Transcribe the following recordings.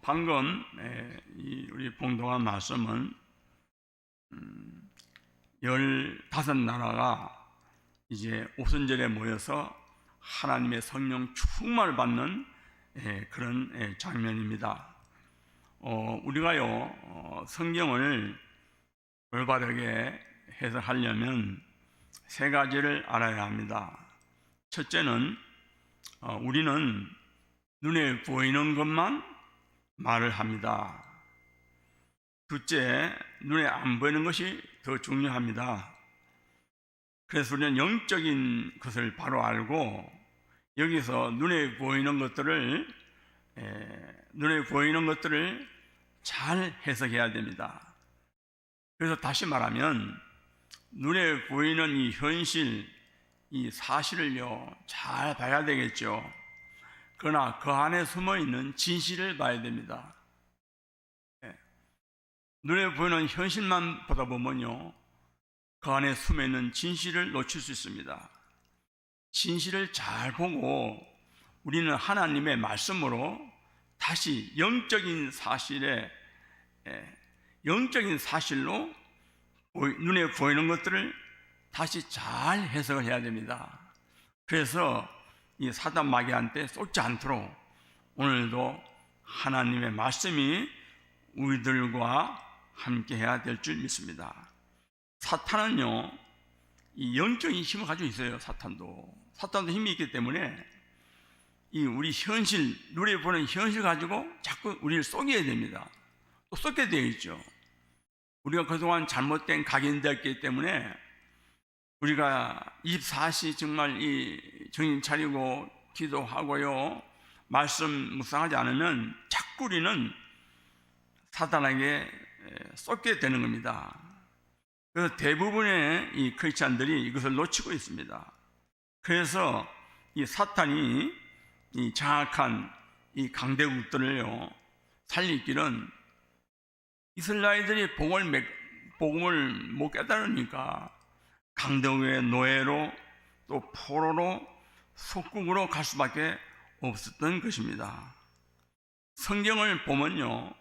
방금 우리 봉독한 말씀은 15나라가 이제 오순절에 모여서 하나님의 성령 충만을 받는 그런 장면입니다. 우리가요 성경을 올바르게 해석하려면 세 가지를 알아야 합니다. 첫째는 우리는 눈에 보이는 것만 말을 합니다. 둘째, 눈에 안 보이는 것이 더 중요합니다. 그래서 우리는 영적인 것을 바로 알고 여기서 눈에 보이는 것들을 잘 해석해야 됩니다. 그래서 다시 말하면 눈에 보이는 이 현실, 이 사실을요 잘 봐야 되겠죠. 그러나 그 안에 숨어있는 진실을 봐야 됩니다. 눈에 보이는 현실만 보다 보면요 그 안에 숨어있는 진실을 놓칠 수 있습니다. 진실을 잘 보고 우리는 하나님의 말씀으로 다시 영적인 사실로 눈에 보이는 것들을 다시 잘 해석을 해야 됩니다. 그래서 이 사단 마귀한테 쏟지 않도록 오늘도 하나님의 말씀이 우리들과 함께 해야 될 줄 믿습니다. 사탄은요 이 영적인 힘을 가지고 있어요. 사탄도 힘이 있기 때문에 이 우리 현실, 눈에 보는 현실 가지고 자꾸 우리를 속여야 됩니다. 또 속게 되어 있죠. 우리가 그동안 잘못된 각인되었기 때문에 우리가 24시 정말 이 정신 차리고 기도하고요 말씀 묵상하지 않으면 자꾸 우리는 사단에게 쏟게 되는 겁니다. 그래서 대부분의 이 크리스찬들이 이것을 놓치고 있습니다. 그래서 이 사탄이 이 장악한 이 강대국들을요 살릴 길은 이스라엘들이 복음을 못 깨달으니까 강대국의 노예로 또 포로로 속국으로 갈 수밖에 없었던 것입니다. 성경을 보면요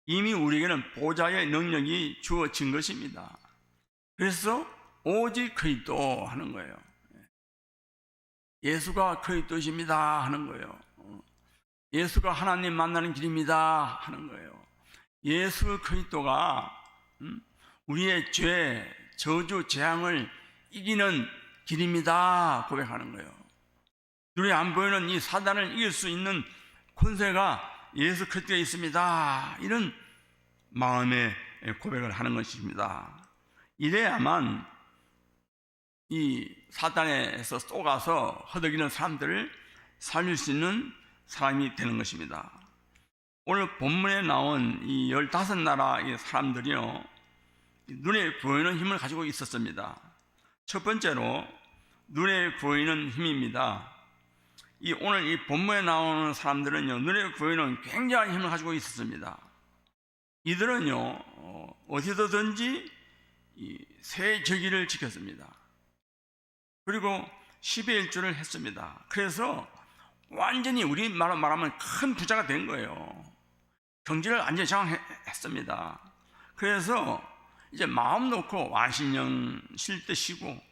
이미 우리에게는 보좌의 능력이 주어진 것입니다. 그래서 오직 그리스도 하는 거예요. 예수가 그리스도십니다 하는 거예요. 예수가 하나님 만나는 길입니다 하는 거예요. 예수 그리스도가 우리의 죄, 저주, 재앙을 이기는 길입니다 고백하는 거예요. 눈에 안 보이는 이 사단을 이길 수 있는 권세가 예수 그리스도에 있습니다. 이런 마음의 고백을 하는 것입니다. 이래야만 이 사단에서 쏘가서 허덕이는 사람들을 살릴 수 있는 사람이 되는 것입니다. 오늘 본문에 나온 이 15나라의 사람들이요, 눈에 보이는 힘을 가지고 있었습니다. 첫 번째로 눈에 보이는 힘입니다. 오늘 이 본문에 나오는 사람들은요, 눈에 보이는 굉장한 힘을 가지고 있었습니다. 이들은요, 어디서든지 새 저기를 지켰습니다. 그리고 10의 1조를 했습니다. 그래서 완전히 우리 말로 말하면 큰 부자가 된 거예요. 경제를 완전히 장악했습니다. 그래서 이제 마음 놓고 안식년 쉴 때 쉬고,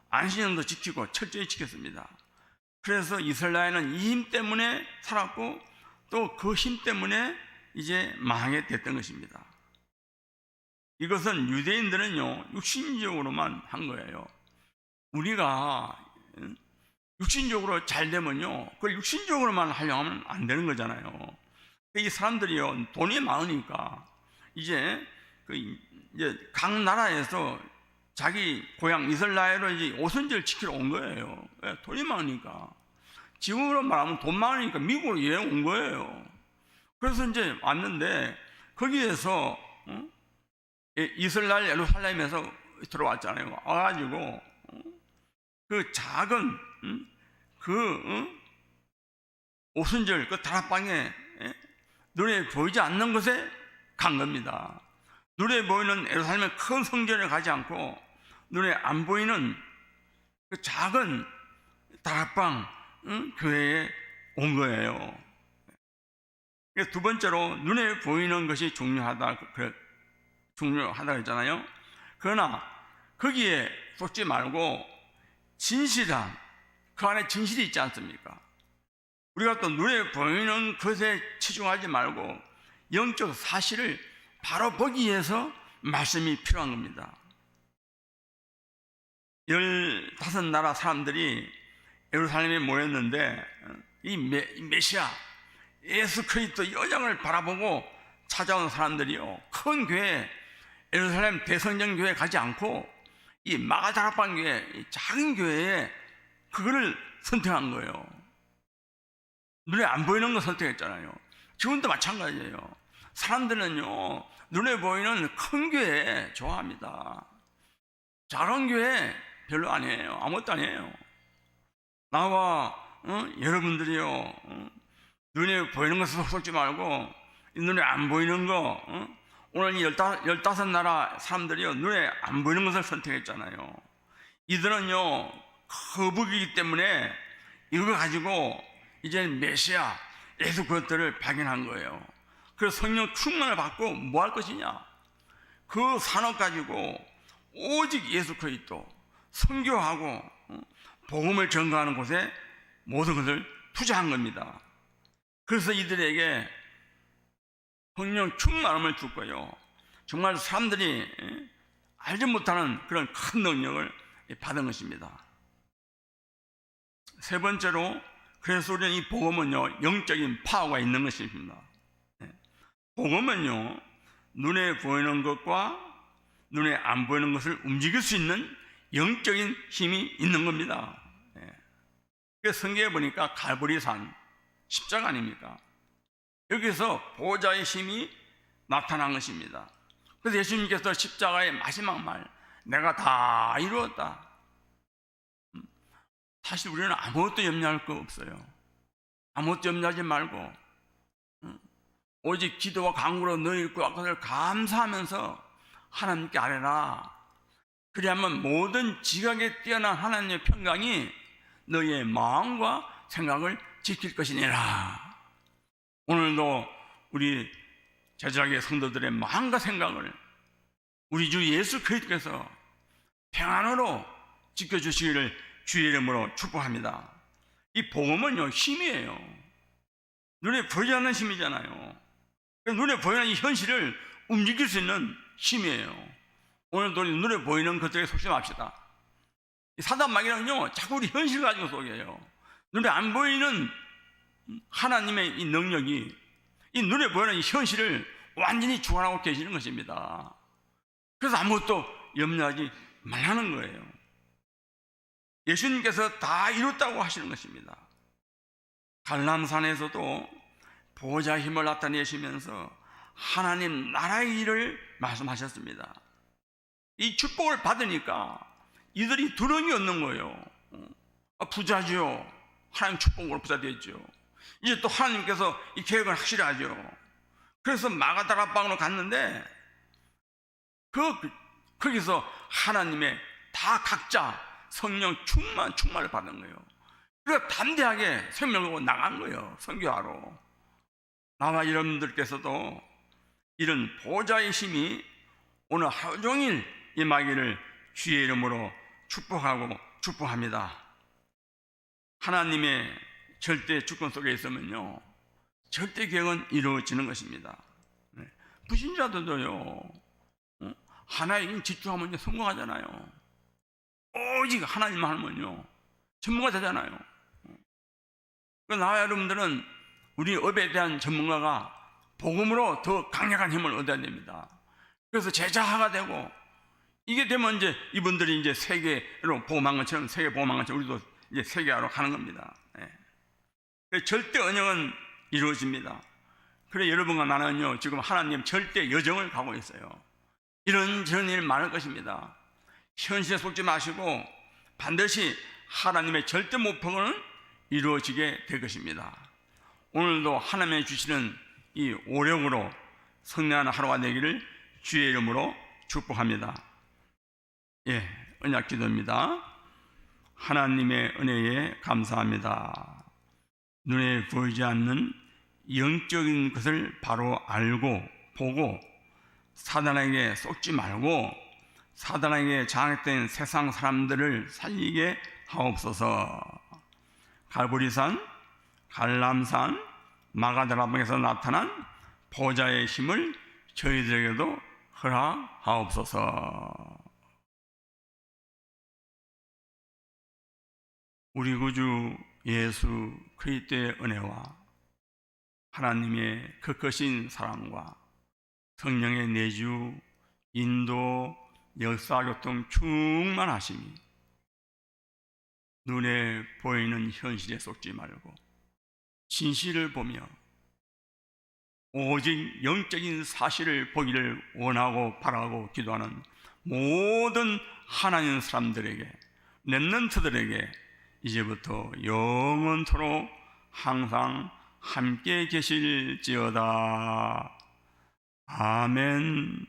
안식년도 지키고 철저히 지켰습니다. 그래서 이스라엘은 이 힘 때문에 살았고, 또 그 힘 때문에 이제 망하게 됐던 것입니다. 이것은 유대인들은요, 육신적으로만 한 거예요. 우리가 육신적으로 잘 되면요, 그걸 육신적으로만 하려고 하면 안 되는 거잖아요. 이 사람들이요, 돈이 많으니까 이제 각 나라에서 자기 고향 이스라엘로 이제 오선지를 지키러 온 거예요. 돈이 많으니까. 지금으로 말하면 돈 많으니까 미국으로 여행 온 거예요. 그래서 이제 왔는데 거기에서 이스라엘 예루살렘에서 들어왔잖아요. 와가지고 그 작은 오순절 그 다락방에 눈에 보이지 않는 곳에 간 겁니다. 눈에 보이는 예루살렘의 큰 성전에 가지 않고 눈에 안 보이는 그 작은 다락방 교회에 온 거예요. 두 번째로 눈에 보이는 것이 중요하다 했잖아요. 그러나 거기에 속지 말고 진실한, 그 안에 진실이 있지 않습니까? 우리가 또 눈에 보이는 것에 치중하지 말고 영적 사실을 바로 보기 위해서 말씀이 필요한 겁니다. 15나라 사람들이 예루살렘에 모였는데 이 메시아 예수 그리스도 여정을 바라보고 찾아온 사람들이요, 큰 교회 예루살렘 대성전 교회에 가지 않고 이 마가다락방 교회, 이 작은 교회에 그거를 선택한 거예요. 눈에 안 보이는 거 선택했잖아요. 지금도 마찬가지예요. 사람들은요, 눈에 보이는 큰 교회 좋아합니다. 작은 교회 별로 아니에요. 아무것도 아니에요. 나와 여러분들이요, 눈에 보이는 것을 쏟지 말고 눈에 안 보이는 거, 오늘 이 15나라 사람들이요, 눈에 안 보이는 것을 선택했잖아요. 이들은요, 거북이기 때문에 이거 가지고 이제 메시아 예수 그리스도를 발견한 거예요. 그래서 성령 충만을 받고 뭐 할 것이냐, 그 산업 가지고 오직 예수 그리스도 선교하고 복음을 전가하는 곳에 모든 것을 투자한 겁니다. 그래서 이들에게 성령 충만함을 줄 거예요. 정말 사람들이 알지 못하는 그런 큰 능력을 받은 것입니다. 세 번째로, 그래서 우리는 이 복음은요, 영적인 파워가 있는 것입니다. 복음은요, 눈에 보이는 것과 눈에 안 보이는 것을 움직일 수 있는 영적인 힘이 있는 겁니다. 그래서 성경에 보니까 갈보리산 십자가 아닙니까? 여기서 보호자의 힘이 나타난 것입니다. 그래서 예수님께서 십자가의 마지막 말, 내가 다 이루었다. 사실 우리는 아무것도 염려할 거 없어요. 아무것도 염려하지 말고 오직 기도와 간구로 너희 것을 감사하면서 하나님께 아뢰라. 그리하면 모든 지각에 뛰어난 하나님의 평강이 너희의 마음과 생각을 지킬 것이니라. 오늘도 우리 제자의 성도들의 마음과 생각을 우리 주 예수 그리스도께서 평안으로 지켜주시기를 주의 이름으로 축복합니다. 이 복음은요, 힘이에요. 눈에 보이지 않는 힘이잖아요. 눈에 보이는 이 현실을 움직일 수 있는 힘이에요. 오늘도 눈에 보이는 것들에 속지 맙시다. 사단 마귀는요, 자꾸 우리 현실을 가지고 속여요. 눈에 안 보이는 하나님의 이 능력이 이 눈에 보이는 이 현실을 완전히 주관하고 계시는 것입니다. 그래서 아무것도 염려하지 말라는 거예요. 예수님께서 다 이뤘다고 하시는 것입니다. 갈람산에서도 보호자 힘을 나타내시면서 하나님 나라의 일을 말씀하셨습니다. 이 축복을 받으니까 이들이 두려움이 없는 거예요. 부자죠. 하나님 축복으로 부자 되었죠. 이제 또 하나님께서 이 계획을 확실하죠. 그래서 마가다라방으로 갔는데 거기서 하나님의 다 각자 성령 충만을 받은 거예요. 그래서 담대하게 생명을 갖고 나간 거예요. 선교하러. 나와 여러분들께서도 이런 보좌의 힘이 오늘 하루 종일 임하기를 주의 이름으로 축복합니다. 하나님의 절대 주권 속에 있으면요, 절대 계획은 이루어지는 것입니다. 불신자들도요, 하나의 힘 집중하면 성공하잖아요. 오직 하나님만 하면요, 전문가 되잖아요. 나와 여러분들은 우리 업에 대한 전문가가 복음으로 더 강력한 힘을 얻어야 됩니다. 그래서 제자화가 되고, 이게 되면 이제 이분들이 이제 세계로 보험한 것처럼, 세계 보험한 것처럼 우리도 이제 세계화로 가는 겁니다. 절대 언약은 이루어집니다. 그래 여러분과 나는요, 지금 하나님 절대 여정을 가고 있어요. 이런저런 일 많을 것입니다. 현실에 속지 마시고 반드시 하나님의 절대 목표는 이루어지게 될 것입니다. 오늘도 하나님이 주시는 이 오력으로 성령하는 하루가 되기를 주의 이름으로 축복합니다. 언약 기도입니다. 하나님의 은혜에 감사합니다. 눈에 보이지 않는 영적인 것을 바로 알고 보고 사단에게 속지 말고 사단에게 장악된 세상 사람들을 살리게 하옵소서. 갈보리산, 갈람산, 마가다라방에서 나타난 보좌의 힘을 저희들에게도 허락하옵소서. 우리 구주 예수 그리스도의 은혜와 하나님의 크크신 사랑과 성령의 내주, 인도, 역사, 교통 충만하심이 눈에 보이는 현실에 속지 말고 진실을 보며 오직 영적인 사실을 보기를 원하고 바라고 기도하는 모든 하나님 사람들에게, 렘넌트들에게 이제부터 영원토록 항상 함께 계실지어다. 아멘.